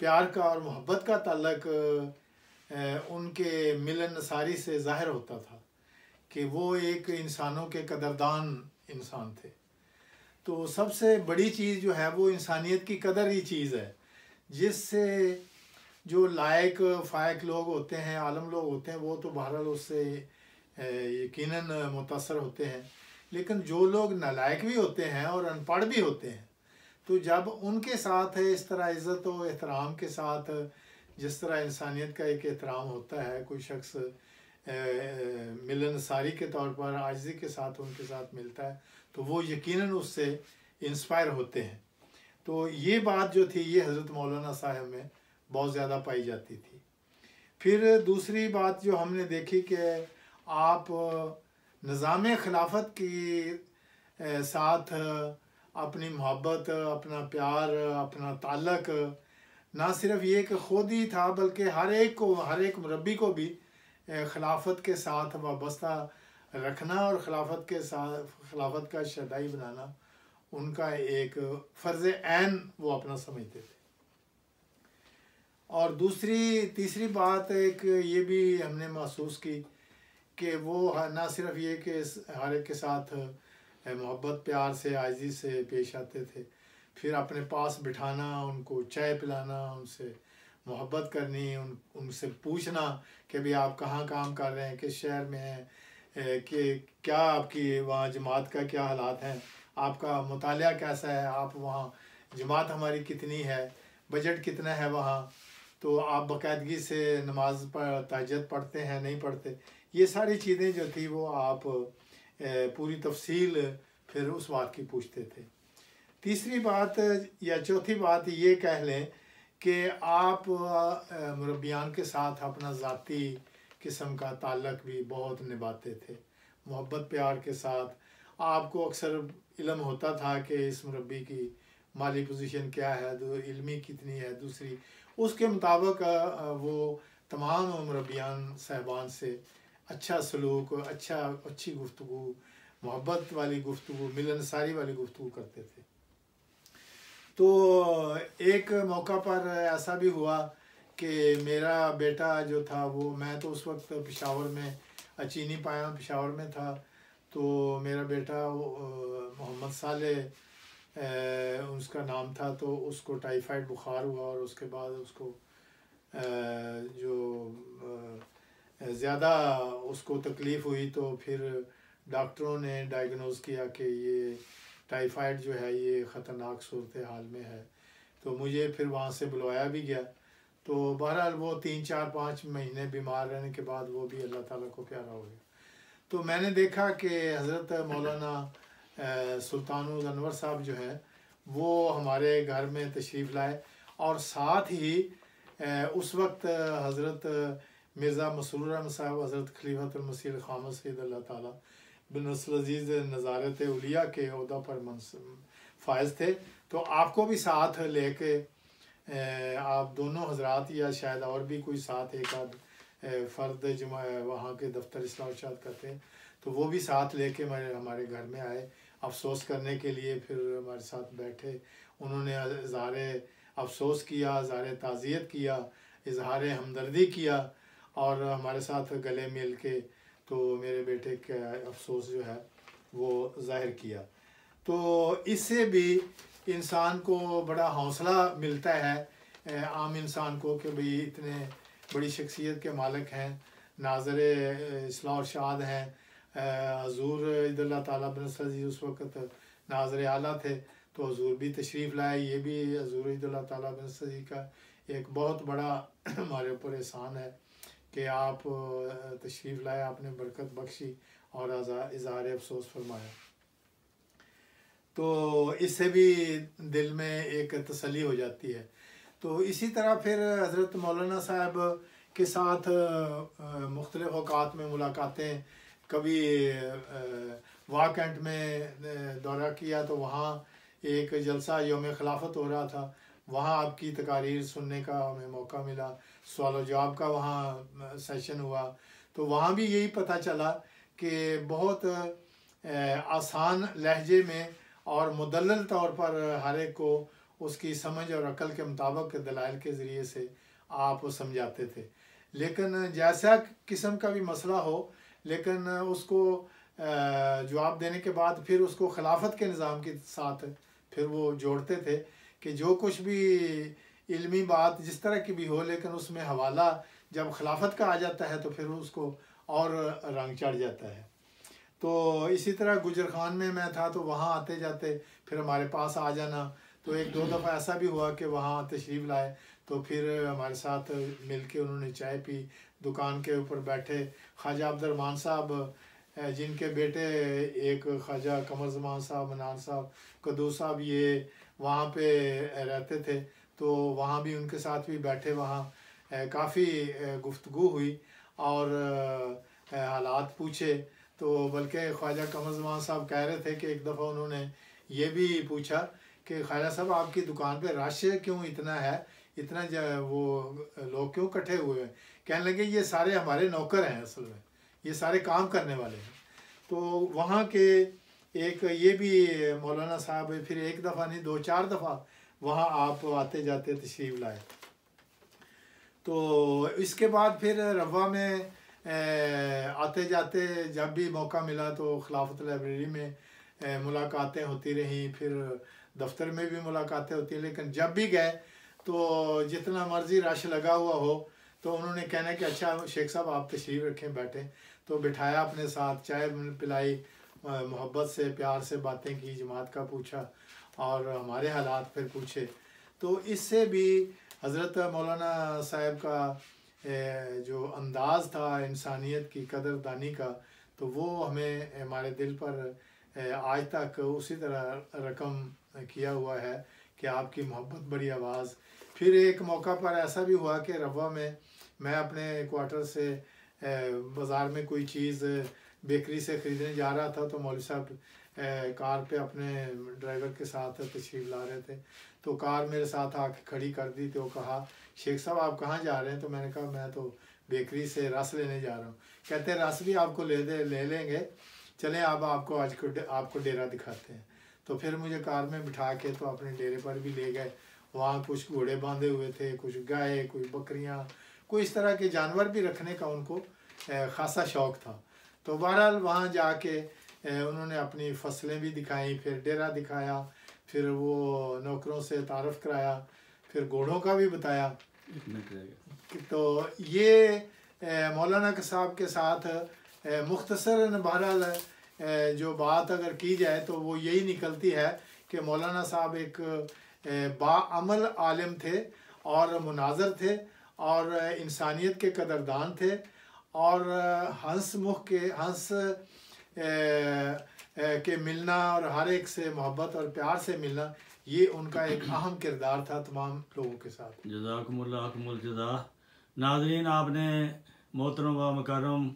پیار کا اور محبت کا تعلق ان کے ملن نصاری سے ظاہر ہوتا تھا کہ وہ ایک انسانوں کے قدردان انسان تھے. تو سب سے بڑی چیز جو ہے وہ انسانیت کی قدر ہی چیز ہے، جس سے جو لائق فائق لوگ ہوتے ہیں، عالم لوگ ہوتے ہیں، وہ تو بہرحال اس سے یقیناً متاثر ہوتے ہیں، لیکن جو لوگ نالائق بھی ہوتے ہیں اور ان پڑھ بھی ہوتے ہیں، تو جب ان کے ساتھ اس طرح عزت و احترام کے ساتھ جس طرح انسانیت کا ایک احترام ہوتا ہے، کوئی شخص ملنساری کے طور پر عاجزی کے ساتھ ان کے ساتھ ملتا ہے تو وہ یقیناً اس سے انسپائر ہوتے ہیں. تو یہ بات جو تھی یہ حضرت مولانا صاحب میں بہت زیادہ پائی جاتی تھی. پھر دوسری بات جو ہم نے دیکھی کہ آپ نظام خلافت کی ساتھ اپنی محبت، اپنا پیار، اپنا تعلق نہ صرف یہ کہ خود ہی تھا بلکہ ہر ایک مربی کو بھی خلافت کے ساتھ وابستہ رکھنا اور خلافت کا شیدائی بنانا ان کا ایک فرض عین وہ اپنا سمجھتے تھے. اور تیسری بات ایک یہ بھی ہم نے محسوس کی کہ وہ نہ صرف یہ کہ ہر ایک کے ساتھ محبت پیار سے عاجزی سے پیش آتے تھے، پھر اپنے پاس بٹھانا، ان کو چائے پلانا، ان سے محبت کرنی، ان سے پوچھنا کہ بھی آپ کہاں کام کر رہے ہیں، کس شہر میں ہیں، کہ کیا آپ کی وہاں جماعت کا کیا حالات ہیں، آپ کا مطالعہ کیسا ہے، آپ وہاں جماعت ہماری کتنی ہے، بجٹ کتنا ہے وہاں، تو آپ باقاعدگی سے نماز تہجد پڑھتے ہیں نہیں پڑھتے. یہ ساری چیزیں جو تھی وہ آپ پوری تفصیل پھر اس بات کی پوچھتے تھے. تیسری بات یا چوتھی بات یہ کہہ لیں کہ آپ مربیان کے ساتھ اپنا ذاتی قسم کا تعلق بھی بہت نبھاتے تھے، محبت پیار کے ساتھ. آپ کو اکثر علم ہوتا تھا کہ اس مربی کی مالی پوزیشن کیا ہے، علمی کتنی ہے، دوسری اس کے مطابق وہ تمام مربیان صاحبان سے اچھا سلوک، اچھی گفتگو، محبت والی گفتگو، ملنساری والی گفتگو کرتے تھے. تو ایک موقع پر ایسا بھی ہوا کہ میرا بیٹا جو تھا وہ، میں تو اس وقت پشاور میں اچینی پایا پشاور میں تھا، تو میرا بیٹا محمد صالح اس کا نام تھا، تو اس کو ٹائیفائڈ بخار ہوا اور اس کے بعد اس کو جو زیادہ اس کو تکلیف ہوئی، تو پھر ڈاکٹروں نے ڈائیگنوز کیا کہ یہ ٹائیفائڈ جو ہے یہ خطرناک صورتحال میں ہے. تو مجھے پھر وہاں سے بلوایا بھی گیا. تو بہرحال وہ 3-4-5 مہینے بیمار رہنے کے بعد وہ بھی اللہ تعالیٰ کو پیارا ہو گیا. تو میں نے دیکھا کہ حضرت مولانا سلطان الانور صاحب جو ہیں وہ ہمارے گھر میں تشریف لائے، اور ساتھ ہی اس وقت حضرت مرزا مسرور احمد صاحب حضرت خلیفۃ المسیح الخامس سید اللہ تعالیٰ بن نصر العزیز نظارت اولیاء کے عہدہ پر فائز تھے. تو آپ کو بھی ساتھ لے کے آپ دونوں حضرات یا شاید اور بھی کوئی ساتھ ایک آدھ فرد وہاں کے دفتر اصلاح و ارشاد کرتے ہیں، تو وہ بھی ساتھ لے کے ہمارے گھر میں آئے افسوس کرنے کے لیے. پھر ہمارے ساتھ بیٹھے، انہوں نے اظہار افسوس کیا، اظہار تعزیت کیا، اظہار ہمدردی کیا، اور ہمارے ساتھ گلے مل کے تو میرے بیٹے کا افسوس جو ہے وہ ظاہر کیا. تو اس سے بھی انسان کو بڑا حوصلہ ملتا ہے عام انسان کو کہ بھئی اتنے بڑی شخصیت کے مالک ہیں، ناظر اصلاح و ارشاد ہیں، حضور عید اللہ تعالیٰ بن نصر العزیز اس وقت ناظر اعلیٰ تھے، تو حضور بھی تشریف لائے. یہ بھی حضور عید اللہ تعالیٰ بن نصر العزیز کا ایک بہت بڑا ہمارے اوپر احسان ہے کہ آپ تشریف لائے، آپ نے برکت بخشی اور اظہار افسوس فرمایا. تو اس سے بھی دل میں ایک تسلی ہو جاتی ہے. تو اسی طرح پھر حضرت مولانا صاحب کے ساتھ مختلف اوقات میں ملاقاتیں، کبھی واہ کینٹ میں دورہ کیا تو وہاں ایک جلسہ یوم خلافت ہو رہا تھا، وہاں آپ کی تقاریر سننے کا ہمیں موقع ملا، سوال و جواب کا وہاں سیشن ہوا. تو وہاں بھی یہی پتہ چلا کہ بہت آسان لہجے میں اور مدلل طور پر ہر ایک کو اس کی سمجھ اور عقل کے مطابق دلائل کے ذریعے سے آپ سمجھاتے تھے. لیکن جیسا قسم کا بھی مسئلہ ہو لیکن اس کو جواب دینے کے بعد پھر اس کو خلافت کے نظام کے ساتھ پھر وہ جوڑتے تھے کہ جو کچھ بھی علمی بات جس طرح کی بھی ہو لیکن اس میں حوالہ جب خلافت کا آ جاتا ہے تو پھر اس کو اور رنگ چڑھ جاتا ہے. تو اسی طرح گجر خان میں تھا تو وہاں آتے جاتے پھر ہمارے پاس آ جانا. تو ایک دو دفعہ ایسا بھی ہوا کہ وہاں تشریف لائے تو پھر ہمارے ساتھ مل کے انہوں نے چائے پی, دکان کے اوپر بیٹھے. خواجہ عبد الرحمن صاحب جن کے بیٹے ایک خواجہ قمر زمان صاحب, منان صاحب, قدوس صاحب یہ وہاں پہ رہتے تھے تو وہاں بھی ان کے ساتھ بھی بیٹھے. وہاں کافی گفتگو ہوئی اور حالات پوچھے. تو بلکہ خواجہ قمر زمان صاحب کہہ رہے تھے کہ ایک دفعہ انہوں نے یہ بھی پوچھا کہ خواجہ صاحب آپ کی دکان پہ رش کیوں اتنا ہے, اتنا وہ لوگ کیوں اکٹھے ہوئے ہیں؟ کہنے لگے یہ سارے ہمارے نوکر ہیں, اصل میں یہ سارے کام کرنے والے ہیں. تو وہاں کے ایک یہ بھی مولانا صاحب پھر ایک دفعہ نہیں 2-4 دفعہ وہاں آپ آتے جاتے تشریف لائے. تو اس کے بعد پھر روا میں آتے جاتے جب بھی موقع ملا تو خلافت لائبریری میں ملاقاتیں ہوتی رہیں, پھر دفتر میں بھی ملاقاتیں ہوتی ہیں. لیکن جب بھی گئے تو جتنا مرضی رش لگا ہوا ہو تو انہوں نے کہنا کہ اچھا شیخ صاحب آپ تشریف رکھیں بیٹھیں. تو بٹھایا اپنے ساتھ, چائے پلائی, محبت سے پیار سے باتیں کی, جماعت کا پوچھا اور ہمارے حالات پھر پوچھے. تو اس سے بھی حضرت مولانا صاحب کا جو انداز تھا انسانیت کی قدر دانی کا تو وہ ہمیں ہمارے دل پر آج تک اسی طرح رقم کیا ہوا ہے کہ آپ کی محبت بڑی آواز. پھر ایک موقع پر ایسا بھی ہوا کہ روا میں اپنے کوارٹر سے بازار میں کوئی چیز بیکری سے خریدنے جا رہا تھا تو مولوی صاحب کار پہ اپنے ڈرائیور کے ساتھ تشریف لا رہے تھے. تو کار میرے ساتھ آ کے کھڑی کر دی. تو کہا شیخ صاحب آپ کہاں جا رہے ہیں؟ تو میں نے کہا میں تو بیکری سے رس لینے جا رہا ہوں. کہتے ہیں رس بھی آپ کو لے لیں گے, چلیں آپ کو آج آپ کو ڈیرا دکھاتے ہیں. تو پھر مجھے کار میں بٹھا کے تو اپنے ڈیرے پر بھی لے گئے. وہاں کچھ گھوڑے باندھے ہوئے تھے, کچھ گائے, کچھ بکریاں, کوئی اس طرح کے جانور بھی رکھنے کا ان کو خاصا شوق تھا. تو بہرحال وہاں جا کے انہوں نے اپنی فصلیں بھی دکھائیں, پھر ڈیرا دکھایا, پھر وہ نوکروں سے تعارف کرایا, پھر گھوڑوں کا بھی بتایا. تو یہ مولانا صاحب کے ساتھ مختصراً بہرحال جو بات اگر کی جائے تو وہ یہی نکلتی ہے کہ مولانا صاحب ایک باعمل عالم تھے اور مناظر تھے اور انسانیت کے قدردان تھے اور ہنس کے ملنا اور ہر ایک سے محبت اور پیار سے ملنا یہ ان کا ایک اہم کردار تھا تمام لوگوں کے ساتھ. جزاکم اللہ اکمل الجزا. ناظرین, آپ نے محترم و مکرم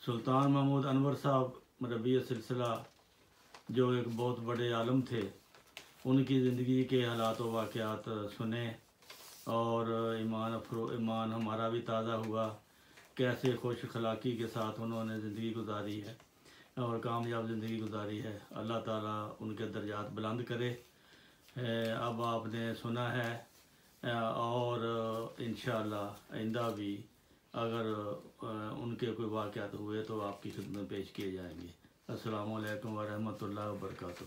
سلطان محمود انور صاحب مربی سلسلہ جو ایک بہت بڑے عالم تھے, ان کی زندگی کے حالات و واقعات سنے اور ایمان ہمارا بھی تازہ ہوا. کیسے خوش اخلاقی کے ساتھ انہوں نے زندگی گزاری ہے اور کامیاب زندگی گزاری ہے. اللہ تعالیٰ ان کے درجات بلند کرے. اب آپ نے سنا ہے اور انشاءاللہ آئندہ بھی اگر ان کے کوئی واقعات ہوئے تو آپ کی خدمت پیش کیے جائیں گے. السلام علیکم ورحمۃ اللہ وبرکاتہ.